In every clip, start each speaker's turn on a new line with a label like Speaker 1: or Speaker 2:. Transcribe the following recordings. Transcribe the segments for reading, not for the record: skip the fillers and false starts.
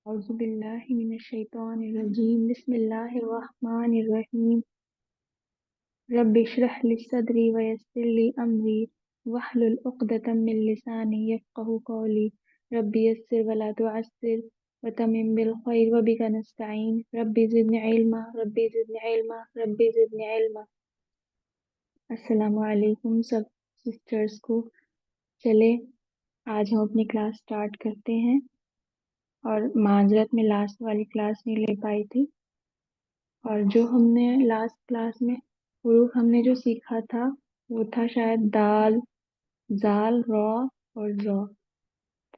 Speaker 1: औज़ुबिल्लाहि मिनश्शैतानिर्रजीम बिस्मिल्लाहिर्रहमानिर्रहीम रब्बि इश्रह ली सदरी व यस्सिर ली अमरी वहलुल उक़दतम मिन लिसानी यफ़क़हू क़ौली रब्बि यस्सिर व ला तुअस्सिर व तमिम बिल खैर व बिका नस्तईन रब्बि ज़िदनी इल्मा। अस्सलामु अलैकुम सब सिस्टर्स को। चले आज हम अपनी क्लास स्टार्ट करते हैं। और माजरत में लास्ट वाली क्लास नहीं ले पाई थी। और जो हमने लास्ट क्लास में हुरूफ हमने जो सीखा था वो था शायद दाल, जाल, रॉ और रॉ।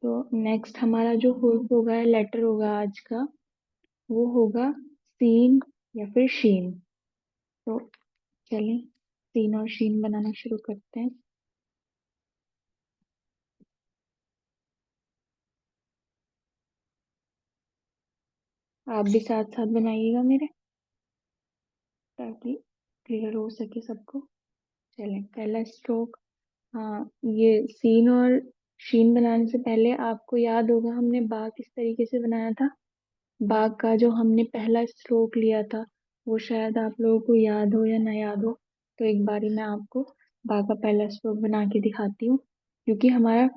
Speaker 1: तो नेक्स्ट हमारा जो हुरूफ होगा, लेटर होगा आज का, वो होगा सीन या फिर शीन। तो चलें सीन और शीन बनाना शुरू करते हैं। आप भी साथ साथ बनाइएगा मेरे, ताकि क्लियर हो सके सबको। चलें पहला स्ट्रोक। हाँ, ये सीन और शीन बनाने से पहले आपको याद होगा हमने बाग किस तरीके से बनाया था। बाग का जो हमने पहला स्ट्रोक लिया था वो शायद आप लोगों को याद हो या ना याद हो। तो एक बारी मैं आपको बाग का पहला स्ट्रोक बना के दिखाती हूँ, क्योंकि हमारा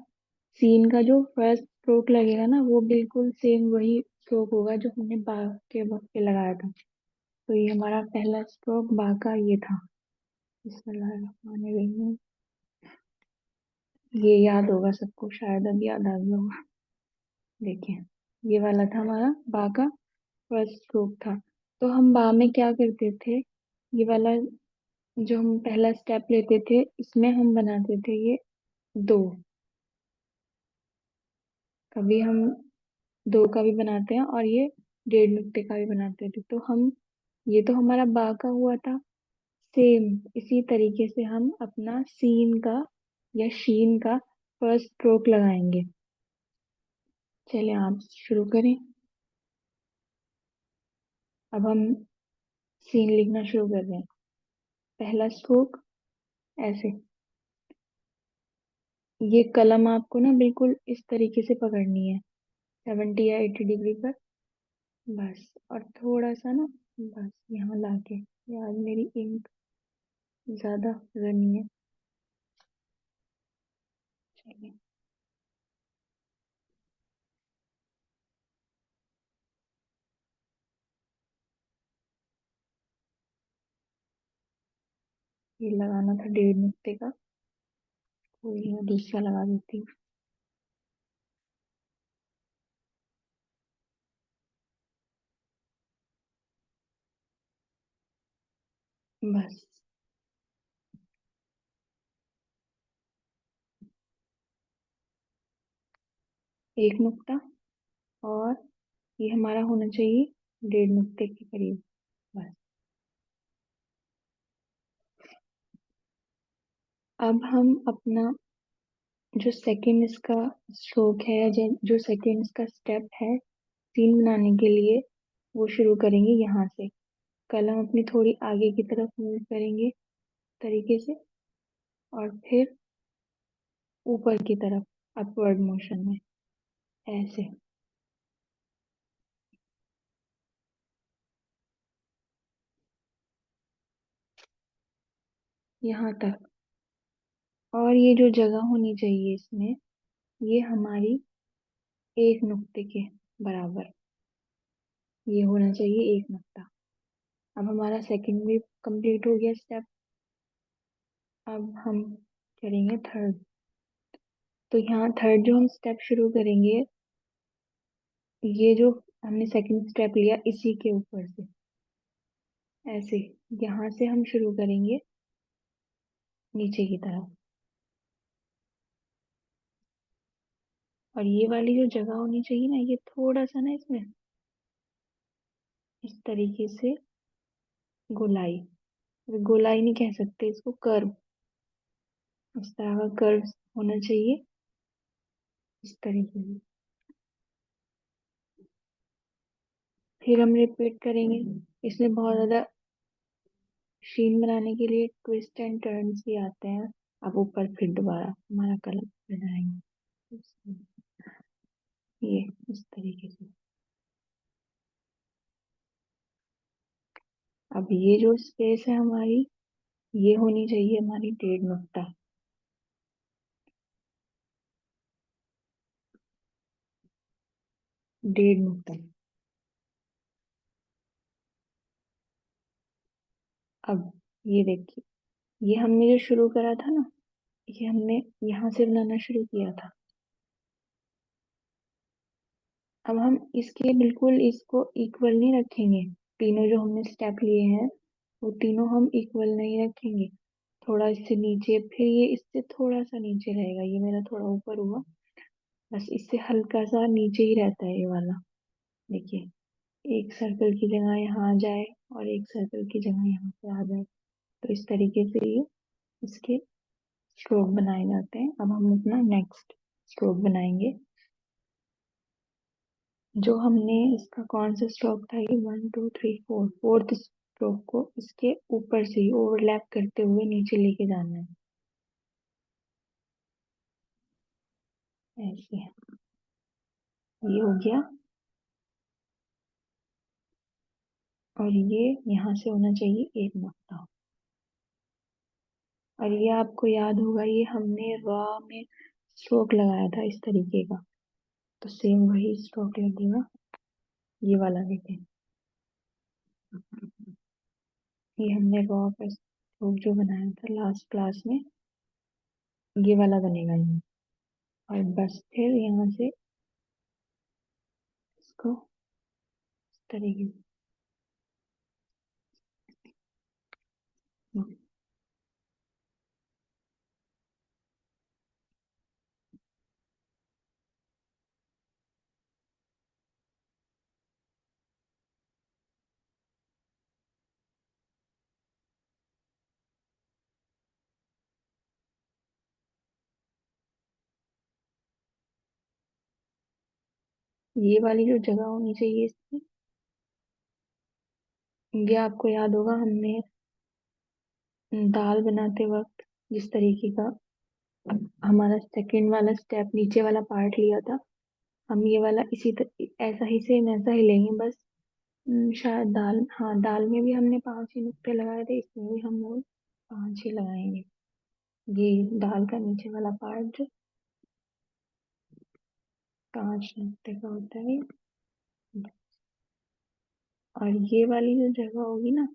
Speaker 1: सीन का जो फर्स्ट स्ट्रोक लगेगा ना वो बिल्कुल सेम वही स्ट्रोक होगा जो हमने बाग के वक्त पे लगाया था। तो ये हमारा पहला स्ट्रोक बाग का ये था। बिस्मिल्लाहिर्रहमानिर्रहीम। ये याद होगा सबको, शायद अब याद आ गया होगा। देखिए, ये वाला था हमारा बा का फर्स्ट स्ट्रोक था। तो हम बा में क्या करते थे, ये वाला जो हम पहला स्टेप लेते थे इसमें हम बनाते थे ये दो। कभी हम दो का भी बनाते हैं और ये डेढ़ नुक्ते का भी बनाते थे। तो हम, ये तो हमारा बा का हुआ था। सेम इसी तरीके से हम अपना सीन का या शीन का फर्स्ट स्ट्रोक लगाएंगे। चलिए आप शुरू करें। अब हम सीन लिखना शुरू कर रहे हैं। पहला स्ट्रोक ऐसे, ये कलम आपको ना बिल्कुल इस तरीके से पकड़नी है, 70 या 80 डिग्री पर। बस, और थोड़ा सा ना, बस यहाँ लाके, यार मेरी इंक ज्यादा रनी है। चलिए, ये लगाना था डेढ़ नुक्ते का, कोई मैं दूसरा लगा देती हूँ। बस, एक नुक्ता, और ये हमारा होना चाहिए डेढ़ नुक्ते के करीब। बस, अब हम अपना जो सेकंड इसका स्ट्रोक है, जो सेकंड इसका स्टेप है सीन बनाने के लिए, वो शुरू करेंगे यहाँ से। कलम अपनी थोड़ी आगे की तरफ मूव करेंगे तरीके से, और फिर ऊपर की तरफ अपवर्ड मोशन में ऐसे, यहाँ तक। और ये जो जगह होनी चाहिए इसमें, ये हमारी एक नुक्ते के बराबर, ये होना चाहिए एक नुक्ता। अब हमारा सेकंड भी कंप्लीट हो गया स्टेप। अब हम करेंगे थर्ड। तो यहाँ थर्ड जो हम स्टेप शुरू करेंगे, ये जो हमने सेकंड स्टेप लिया इसी के ऊपर से ऐसे, यहाँ से हम शुरू करेंगे नीचे की तरफ। और ये वाली जो जगह होनी चाहिए ना, ये थोड़ा सा ना इसमें इस तरीके से गोलाई, गोलाई नहीं कह सकते इसको, कर्व, इस तरह का कर्व होना चाहिए, इस तरीके से। फिर हम रिपीट करेंगे। इसमें बहुत ज्यादा शीन बनाने के लिए ट्विस्ट एंड टर्न्स भी आते हैं। अब ऊपर फिर दोबारा हमारा कलर बनाएंगे ये इस तरीके से। अब ये जो स्पेस है हमारी, ये होनी चाहिए हमारी 1.5 नुक्ता। 1.5 नुक्ता। अब ये देखिए, ये हमने जो शुरू करा था ना, ये हमने यहाँ से बनाना शुरू किया था। अब हम इसके बिल्कुल इसको इक्वल नहीं रखेंगे। तीनों जो हमने स्टेप लिए हैं, वो तीनों हम इक्वल नहीं रखेंगे। थोड़ा इससे नीचे, फिर ये इससे थोड़ा सा नीचे रहेगा। ये मेरा थोड़ा ऊपर हुआ, बस इससे हल्का सा नीचे ही रहता है ये वाला। देखिए, एक सर्कल की जगह यहाँ आ जाए और एक सर्कल की जगह यहाँ पे आ जाए, तो इस तरीके से ये इसके स्ट्रोक बनाए जाते हैं। अब हम अपना नेक्स्ट स्ट्रोक बनाएंगे। जो हमने इसका कौन सा स्ट्रोक था, ये 1 2 3 4, फोर्थ स्ट्रोक को इसके ऊपर से ही ओवरलैप करते हुए नीचे लेके जाना है, ऐसे। ये हो गया। और ये यहाँ से होना चाहिए 1 नुक्ता। और ये आपको याद होगा, ये हमने रॉ में स्ट्रोक लगाया था इस तरीके का, तो सेम वही स्ट्रोक लगेगा। ये वाला देखें, ये हमने रॉ का स्ट्रोक जो बनाया था लास्ट क्लास में, ये वाला बनेगा ये। और बस फिर यहाँ से इसको इस तरीके से। ये वाली जो जगह होनी चाहिए इसकी, ये आपको याद होगा हमने दाल बनाते वक्त जिस तरीके का हमारा सेकंड वाला स्टेप नीचे वाला पार्ट लिया था, हम ये वाला ऐसा ही सेम ऐसा ही लेंगे बस। शायद दाल, हाँ दाल में भी हमने 5 ही नुक्ते लगाए थे, इसमें भी हम लोग 5 ही लगाएंगे। ये दाल का नीचे वाला पार्ट जो 5 नुक्ते का होता है। और ये वाली जो जगह होगी ना,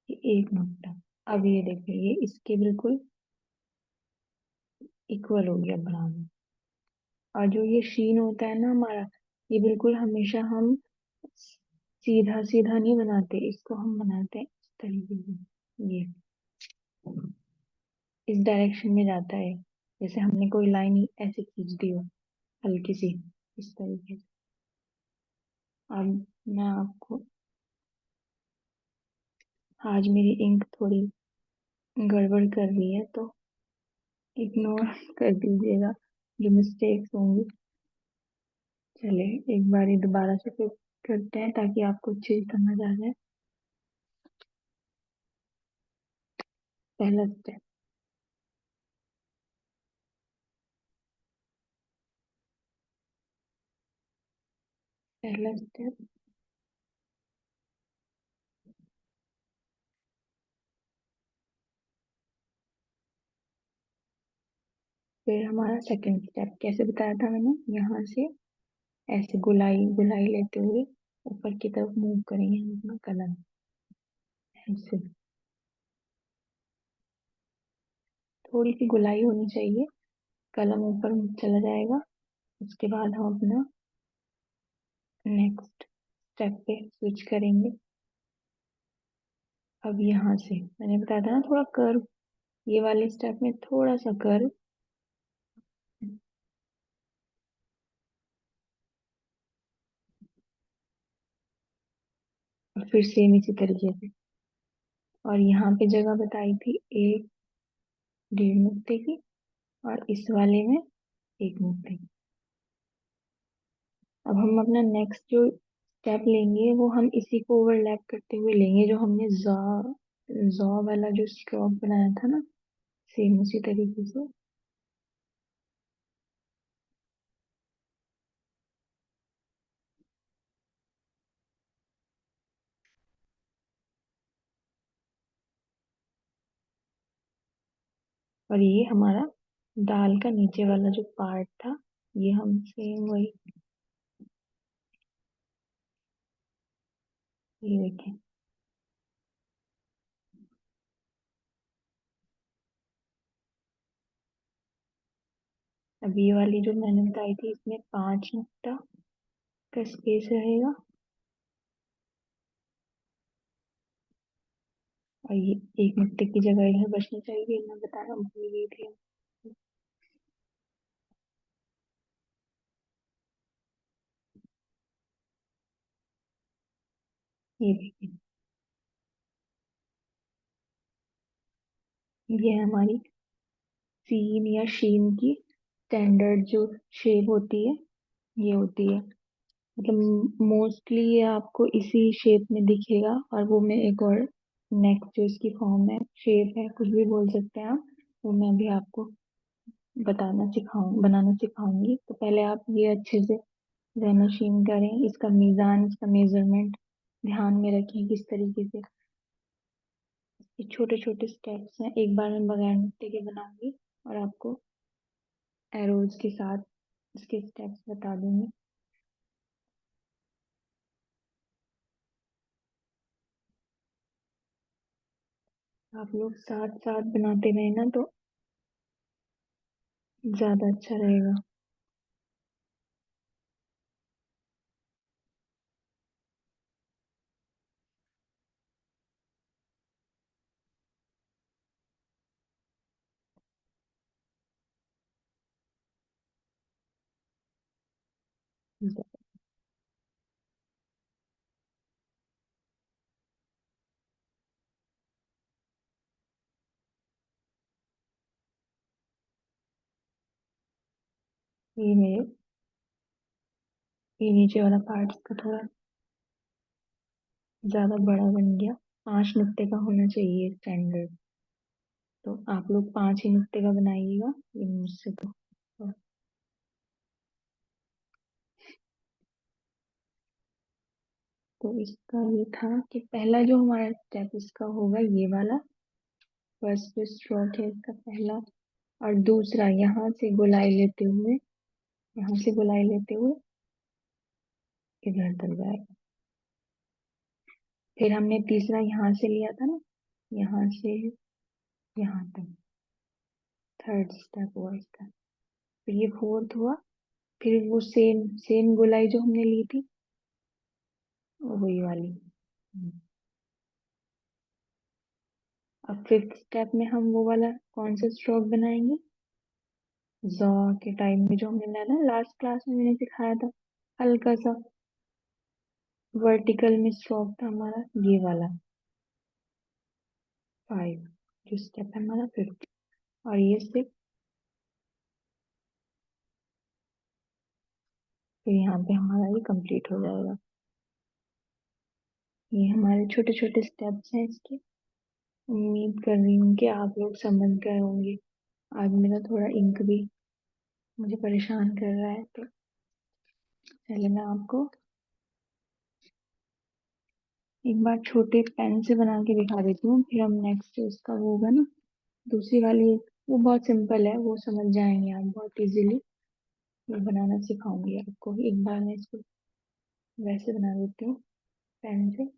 Speaker 1: ये 1 नुक्ता। अब ये देखिए, ये इसके बिल्कुल इक्वल हो गया बराबर। और जो ये शीन होता है ना हमारा, ये बिल्कुल हमेशा हम सीधा सीधा नहीं बनाते, इसको हम बनाते हैं इस तरीके से। ये इस डायरेक्शन में जाता है, जैसे हमने कोई लाइन ही ऐसे खींच दी हो, हल्की सी, इस तरीके से। अब मैं आपको, आज मेरी इंक थोड़ी गड़बड़ कर रही है, तो इग्नोर कर दीजिएगा जो मिस्टेक्स होंगी। चले एक बार दोबारा से फिर करते हैं, ताकि आपको अच्छी समझ आ जाए। पहला स्टेप, पहला स्टेप। फिर हमारा सेकंड स्टेप कैसे बताया था मैंने, यहाँ से ऐसे गुलाई गुलाई लेते हुए ऊपर की तरफ मूव करेंगे हम अपना कलम, ऐसे। थोड़ी सी गुलाई होनी चाहिए, कलम ऊपर चला जाएगा। उसके बाद हम अपना नेक्स्ट स्टेप पे स्विच करेंगे। अब यहाँ से मैंने बताया था ना थोड़ा कर्व, ये वाले स्टेप में थोड़ा सा कर्व, और फिर सेम इसी तरीके से। और यहाँ पे जगह बताई थी 1 1.5 नुक्ते की, और इस वाले में 1 नुक्ते की। अब हम अपना नेक्स्ट जो स्टेप लेंगे, वो हम इसी को ओवरलैप करते हुए लेंगे, जो हमने जॉ जॉ वाला जो स्ट्रोक बनाया था ना, सेम उसी तरीके से। और ये हमारा दाल का नीचे वाला जो पार्ट था, ये हम सेम वही, ये देखें। अब ये वाली जो मैंने बताई थी, इसमें 5 नुक्ता का स्पेस रहेगा, और ये 1 नुक्ते की जगह इधर बचनी चाहिए, मैं बताना भूल गई थी। ये देखिए, ये है हमारी सीन या शीन की स्टैंडर्ड जो शेप होती है, ये होती है। मतलब मोस्टली ये आपको इसी शेप में दिखेगा, और वो मैं एक और नेक्स्ट जो इसकी फॉर्म है, शेप है, कुछ भी बोल सकते हैं आप, वो मैं अभी आपको बनाना सिखाऊंगी। तो पहले आप ये अच्छे से मशीन करें, इसका मीज़ान, इसका मेजरमेंट ध्यान में रखें किस तरीके से। ये छोटे छोटे स्टेप्स हैं, एक बार मैं बगैर नुक्ते के बनाऊंगी और आपको एरोज के साथ इसके स्टेप्स बता दूंगी। आप लोग साथ साथ बनाते रहे ना तो ज्यादा अच्छा रहेगा। ये मेरे, ये नीचे वाला पार्ट इसका थोड़ा ज्यादा बड़ा बन गया। 5 नुक्ते का होना चाहिए स्टैंडर्ड, तो आप लोग 5 ही नुक्ते का बनाइएगा, ये मुझसे तो। तो इसका ये था कि पहला जो हमारा स्टेप इसका होगा, ये वाला फर्स्ट जो स्ट्रोक है इसका पहला, और दूसरा यहाँ से गोलाई लेते हुए, यहाँ से गोलाई लेते हुए इधर तक जाएगा। फिर हमने तीसरा यहाँ से लिया था ना, यहाँ से यहाँ तक, थर्ड स्टेप हुआ इसका। फिर ये फोर्थ हुआ, फिर वो सेम सेम गोलाई जो हमने ली थी, वही वाली। अब फिफ्थ स्टेप में हम वो वाला कौन सा स्ट्रोक बनाएंगे, जॉ के टाइम में जो हमने बनाया था लास्ट क्लास में, मैंने सिखाया था, हल्का सा वर्टिकल में स्ट्रोक था हमारा, ये वाला 5, जो स्टेप है हमारा फिफ्थ। और ये 6, फिर यहाँ पे हमारा ये कंप्लीट हो जाएगा। ये हमारे छोटे छोटे स्टेप्स हैं इसके। उम्मीद कर रही हूँ कि आप लोग समझ गए होंगे। आज मेरा थोड़ा इंक भी मुझे परेशान कर रहा है, तो पहले मैं आपको एक बार छोटे पेन से बना के दिखा देती हूँ, फिर हम नेक्स्ट जो उसका वो होगा ना, दूसरी वाली, वो बहुत सिंपल है, वो समझ जाएंगे आप बहुत इजीली। मैं बनाना सिखाऊंगी आपको, एक बार मैं इसको वैसे बना देती हूँ पेन से।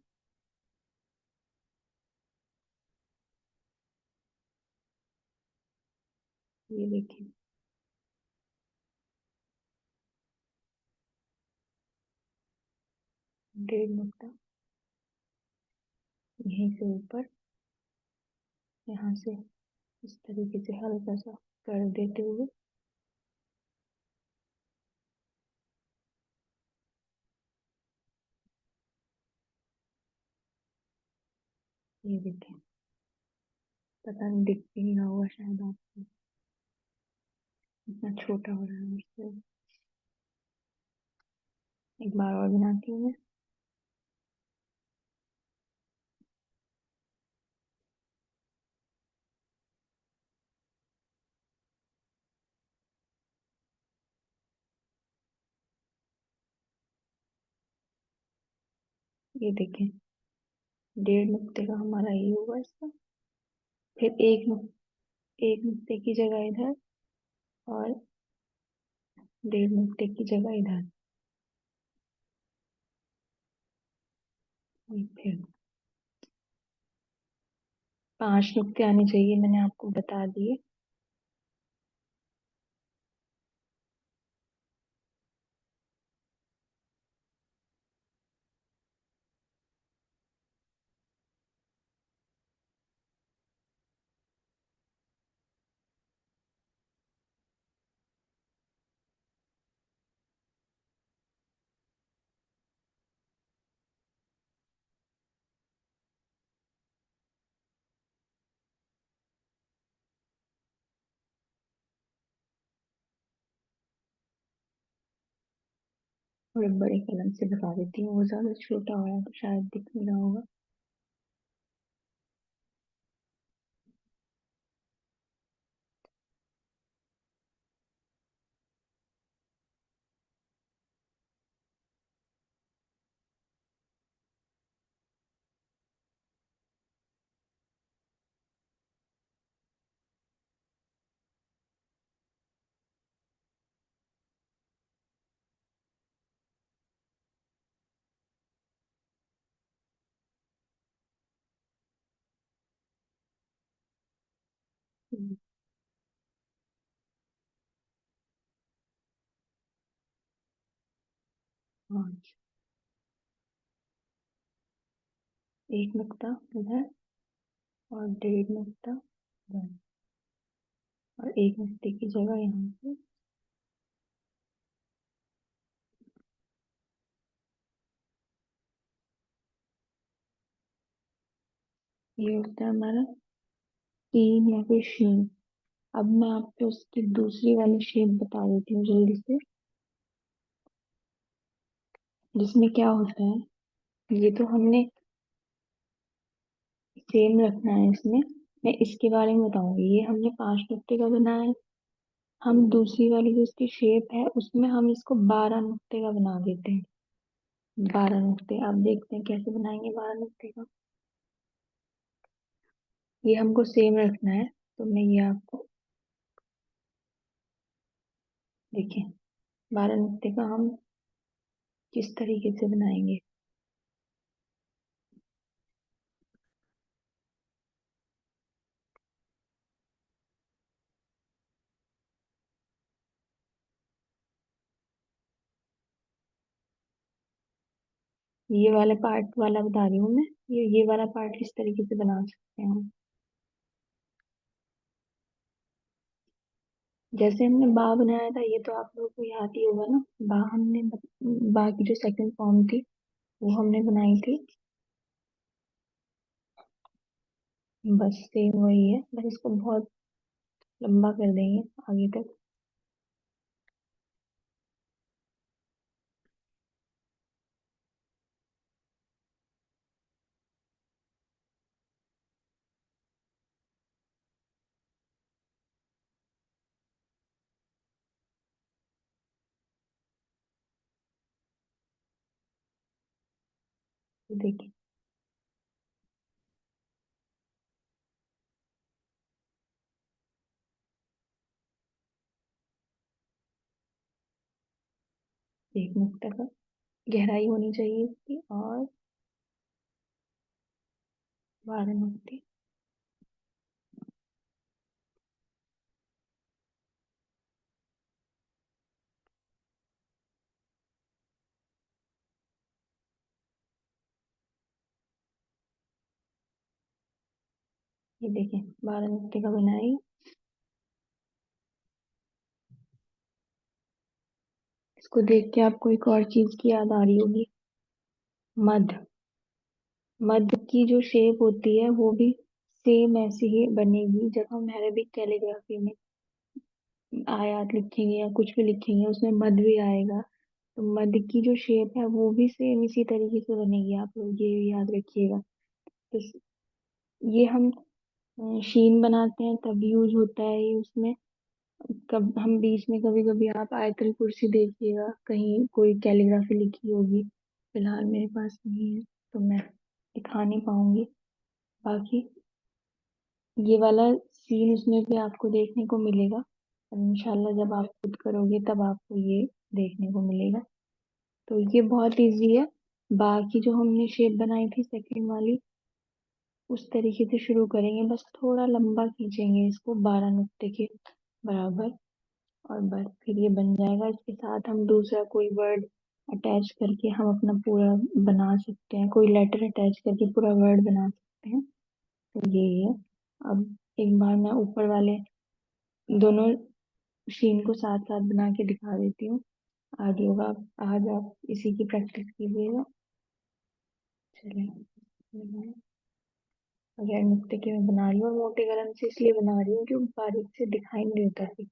Speaker 1: ये देखिए, 1.5 नुक्ता यहीं से ऊपर, यहाँ से इस तरीके से हल्का सा कर देते हुए, ये देखिए, पता नहीं दिख भी नहीं रहा होगा शायद आपको, इतना छोटा हो रहा है मुझसे। एक बार और बनाती हूँ मैं। ये देखें, 1.5 नुक्ते का हमारा ये हुआ इसका। फिर एक नुक्ते की जगह इधर और 1.5 नुक्ते की जगह इधर। फिर 5 नुक्ते आने चाहिए, मैंने आपको बता दिए। थोड़े बड़े कलम से बता देती हूँ, वो ज्यादा छोटा हो रहा है तो शायद दिख नहीं रहा होगा। हम्म, 5। 1 नुक्ता इधर और 1.5 नुक्ता इधर, और 1 नुक्ते की जगह यहाँ पे। ये होता है हमारा तीन या फिर शीन। अब मैं आपको उसकी दूसरी वाली शेप बता देती हूँ जल्दी से, जिसमें क्या होता है। ये तो हमने सेम रखना है इसमें। मैं इसके बारे में बताऊंगी। ये हमने 5 नुक्ते का बनाया है। हम दूसरी वाली जो इसकी शेप है उसमें हम इसको 12 नुक्ते का बना देते हैं। 12 नुक्ते, आप देखते हैं कैसे बनाएंगे 12 नुक्ते का। ये हमको सेम रखना है, तो मैं ये आपको देखिए 12 नुक्ते का हम किस तरीके से बनाएंगे। ये वाला पार्ट वाला बता रही हूँ मैं। ये वाला पार्ट किस तरीके से बना सकते हैं हम। जैसे हमने बा बनाया था, ये तो आप लोगों को याद ही होगा ना। बा की जो सेकंड फॉर्म थी वो हमने बनाई थी। बस सेम वही है, बस इसको बहुत लंबा कर देंगे आगे तक। तो देखिए 1 नुक्ता का गहराई होनी चाहिए इसकी, और 12 नुक्ते। ये देखिए 12 नुक्ते का बनाई। इसको देख के आपको एक और चीज की याद आ रही होगी। मध। मध की जो शेप होती है वो भी सेम ऐसी ही बनेगी। जब हम अरेबिक कैलीग्राफी में आयात लिखेंगे या कुछ भी लिखेंगे उसमें मध भी आएगा। तो मध की जो शेप है वो भी सेम इसी तरीके से बनेगी, आप लोग ये याद रखिएगा। तो ये हम शीन बनाते हैं तब यूज होता है ये उसमें। कब हम बीच में कभी कभी आप आयतल कुर्सी देखिएगा, कहीं कोई कैलीग्राफी लिखी होगी। फिलहाल मेरे पास नहीं है तो मैं दिखा नहीं पाऊंगी। बाकी ये वाला सीन उसमें भी आपको देखने को मिलेगा, और इंशाल्लाह जब आप खुद करोगे तब आपको ये देखने को मिलेगा। तो ये बहुत इजी है। बाकी जो हमने शेप बनाई थी सेकंड वाली, उस तरीके से शुरू करेंगे, बस थोड़ा लंबा खींचेंगे इसको 12 नुक्ते के बराबर, और बस फिर ये बन जाएगा। इसके साथ हम दूसरा कोई वर्ड अटैच करके हम अपना पूरा बना सकते हैं, कोई लेटर अटैच करके पूरा वर्ड बना सकते हैं। तो ये है। अब एक बार मैं ऊपर वाले दोनों शीन को साथ साथ बना के दिखा देती हूँ। आज होगा, आज आप इसी की प्रैक्टिस कीजिएगा। चलिए, अगर नुक्ते के मैं बना रही हूँ, और मोटे कलम से इसलिए बना रही हूँ क्योंकि बारीक से दिखाई नहीं देता फिर।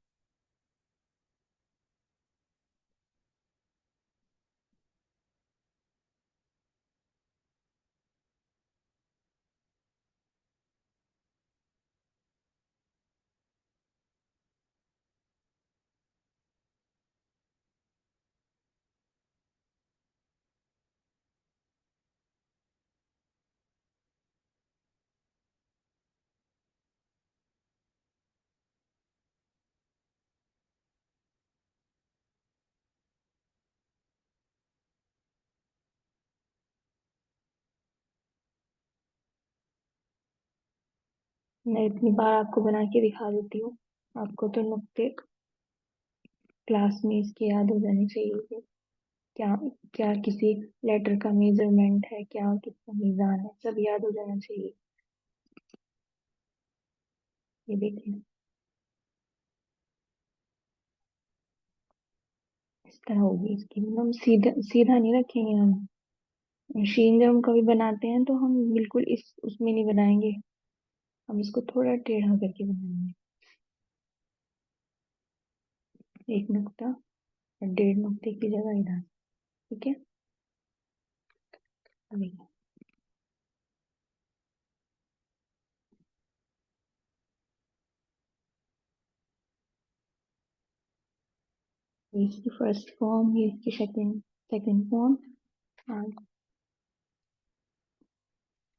Speaker 1: मैं इतनी बार आपको बना के दिखा देती हूँ, आपको तो नुक्ते क्लास में इसके याद हो जाने चाहिए कि क्या क्या किसी लेटर का मेजरमेंट है, क्या किसका मीज़ान है, सब याद हो जाना चाहिए। ये देखिए, इस तरह होगी इसकी, हम सीधा सीधा नहीं रखेंगे हम। मशीन जब हम कभी बनाते हैं तो हम बिल्कुल इस उसमें नहीं बनाएंगे, हम इसको थोड़ा टेढ़ा करके बनाएंगे। 1 नुक्ता और 1.5 नुक्ते की जगह इधर। ठीक है, अभी ये इसकी फर्स्ट फॉर्म, ये इसकी सेकंड सेकंड फॉर्म। और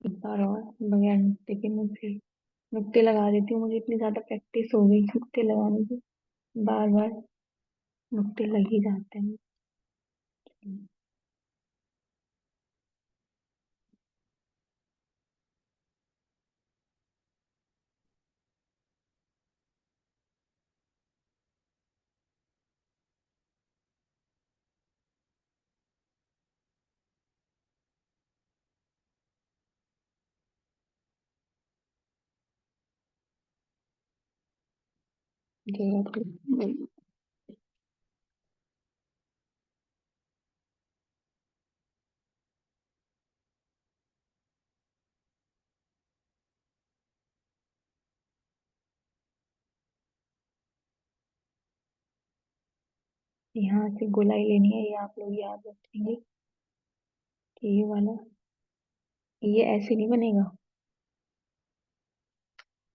Speaker 1: एक बार और बगैर नुक्ते के मैं फिर नुक्ते लगा देती हूँ, मुझे इतनी ज्यादा प्रैक्टिस हो गई नुक्ते लगाने की, बार बार नुक्ते लग ही जाते हैं। जी, यहाँ से गोलाई लेनी है, ये आप लोग याद रखेंगे कि ये वाला, ये ऐसे नहीं बनेगा,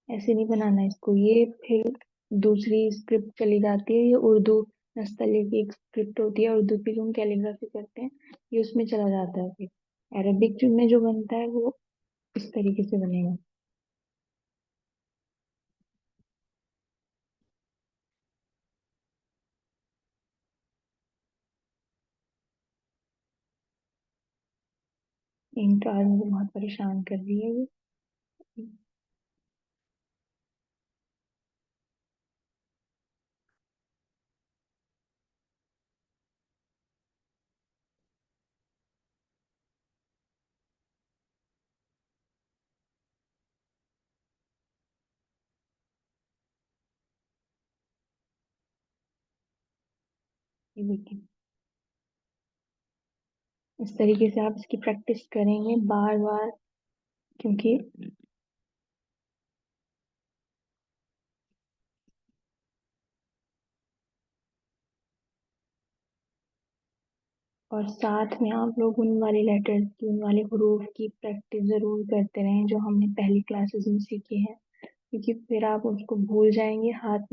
Speaker 1: ऐसे नहीं बनाना है इसको। ये फिर दूसरी स्क्रिप्ट चली जाती है, ये उर्दू नस्तली की एक स्क्रिप्ट होती है, उर्दू की जो हम कैलीग्राफी करते हैं, ये उसमें चला जाता है। फिर अरबिक में जो बनता है वो इस तरीके से बनेगा। इनका आज मुझे बहुत परेशान कर रही है ये। ये देखिए, इस तरीके से आप इसकी प्रैक्टिस करेंगे बार बार, क्योंकि और साथ में आप लोग उन वाले लेटर्स की, उन वाले हरूफ की प्रैक्टिस जरूर करते रहें जो हमने पहली क्लासेस में सीखे हैं, क्योंकि फिर आप उसको भूल जाएंगे, हाथ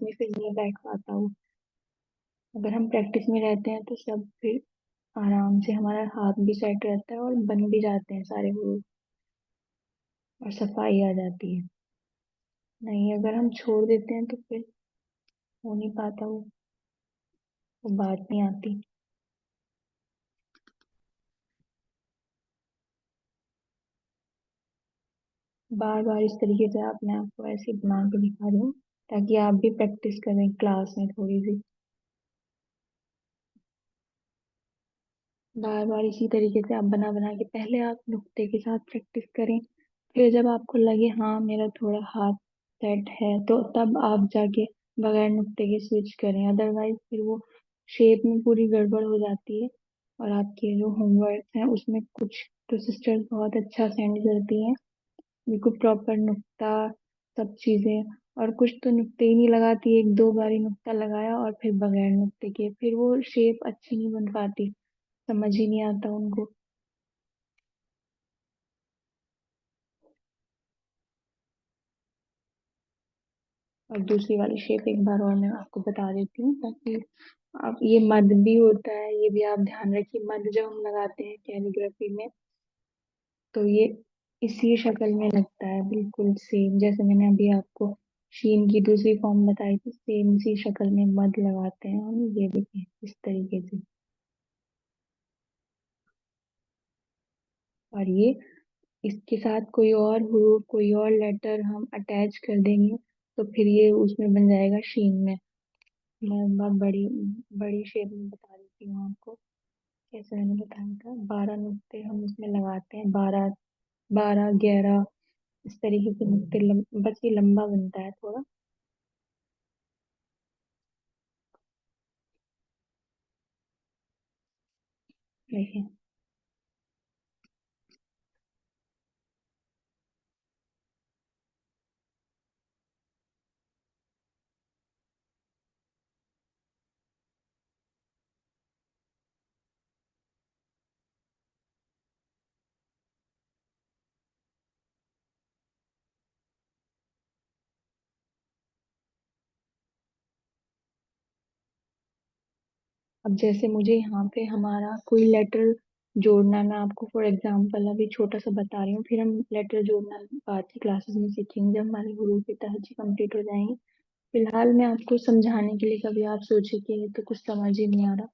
Speaker 1: में फिर नहीं बैठ पाता वो। अगर हम प्रैक्टिस में रहते हैं तो सब फिर आराम से हमारा हाथ भी सेट रहता है और बन भी जाते हैं सारे हरूफ, और सफाई आ जाती है। नहीं, अगर हम छोड़ देते हैं तो फिर हो नहीं पाता वो बात नहीं आती। बार बार इस तरीके से अपने आप को ऐसे बना के दिखा रही हूँ ताकि आप भी प्रैक्टिस करें क्लास में थोड़ी सी। बार बार इसी तरीके से आप बना बना के पहले आप नुक्ते के साथ प्रैक्टिस करें। फिर जब आपको लगे हाँ मेरा थोड़ा हाथ सेट है तो तब आप जाके बगैर नुक्ते के स्विच करें, अदरवाइज फिर वो शेप में पूरी गड़बड़ हो जाती है। और आपके जो होमवर्क हैं उसमें कुछ तो सिस्टर्स बहुत अच्छा सेंड करती हैं, बिल्कुल प्रॉपर नुक्ता सब चीजें। और कुछ तो नुक्ते ही नहीं लगाती, एक दो बारी नुक्ता लगाया और फिर बगैर नुक्ते के, फिर वो शेप अच्छी नहीं बन पाती, समझ ही नहीं आता उनको। और दूसरी वाली शेप एक बार और मैं आपको बता देती हूँ ताकि आप, ये मद भी होता है, ये भी आप ध्यान रखिए। मद जब हम लगाते हैं कैलीग्राफी में तो ये इसी शक्ल में लगता है, बिल्कुल सेम जैसे मैंने अभी आपको शीन की दूसरी फॉर्म बताई थी, सेम इसी शक्ल में मद लगाते हैं हम। ये देखिए इस तरीके से। और ये इसके साथ कोई और हुरूफ कोई और लेटर हम अटैच कर देंगे तो फिर ये उसमें बन जाएगा शीन में। मैं बहुत बड़ी बड़ी शेप में बता देती हूँ आपको। जैसे मैंने बताया था 12 नुक्ते हम इसमें लगाते हैं, 12 12 11 इस तरीके से नुक्ते बस ये लंबा बनता है थोड़ा। देखिए, अब जैसे मुझे यहाँ पे हमारा कोई लेटर जोड़ना, मैं आपको फॉर एग्जांपल अभी छोटा सा बता रही हूँ, फिर हम लेटर जोड़ना बाद की क्लासेस में सीखेंगे जब हमारे हुरूफ तहज्जुद कंप्लीट हो जाएंगे। फिलहाल मैं आपको समझाने के लिए, कभी आप सोचे कि ये तो कुछ समझ ही नहीं आ रहा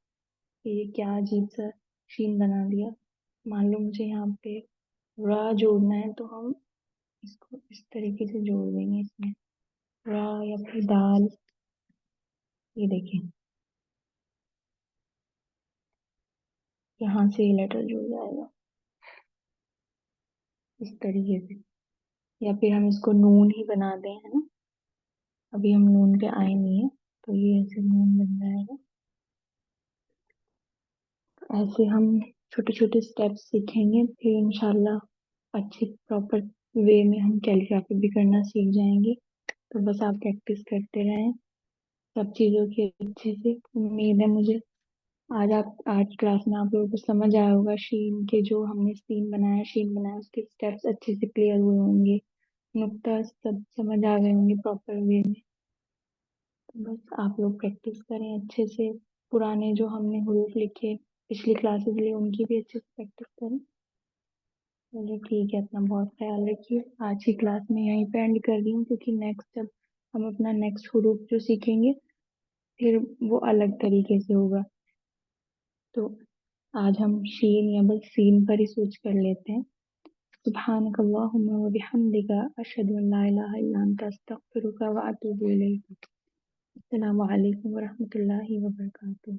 Speaker 1: कि ये क्या अजीब सा सीन बना दिया। मान लो मुझे यहाँ पे रा जोड़ना है तो हम इसको इस तरीके से जोड़ देंगे इसमें, रा या फिर दाल। ये देखिए यहाँ से ये लेटर जुड़ जाएगा इस तरीके से। या फिर हम इसको नून ही बना दें, है ना, अभी हम नून पे आए नहीं है तो ये ऐसे नून बन जाएगा। ऐसे हम छोटे छोटे स्टेप्स सीखेंगे, फिर इंशाल्लाह अच्छे प्रॉपर वे में हम कैलीग्राफी भी करना सीख जाएंगे। तो बस आप प्रैक्टिस करते रहें सब चीज़ों की अच्छे से। उम्मीद है मुझे आज क्लास में आप लोगों को समझ आया होगा, शीन के जो हमने सीन बनाया शीन बनाया उसके स्टेप्स अच्छे से क्लियर हुए होंगे, नुक्ता सब समझ आ गए होंगे प्रॉपर वे में। तो बस आप लोग प्रैक्टिस करें अच्छे से, पुराने जो हमने हरूफ लिखे पिछली क्लासेस लिए उनकी भी अच्छे से प्रैक्टिस करें। चलिए ठीक है, अपना बहुत ख्याल रखिए। आज की क्लास में यहीं पे एंड कर रही हूँ क्योंकि नेक्स्ट जब हम अपना नेक्स्ट हरूफ जो सीखेंगे फिर वो अलग तरीके से होगा। तो आज हम शीन या बस सीन पर ही स्विच कर लेते हैं। सुब्हानक अल्लाहुम्मा व बिहम्दिका अशहदु अन ला इलाहा इल्ला अंता अस्तगफिरुका व अतूबु इलैक। अस्सलामु अलैकुम व रहमतुल्लाहि व बरकातुहू।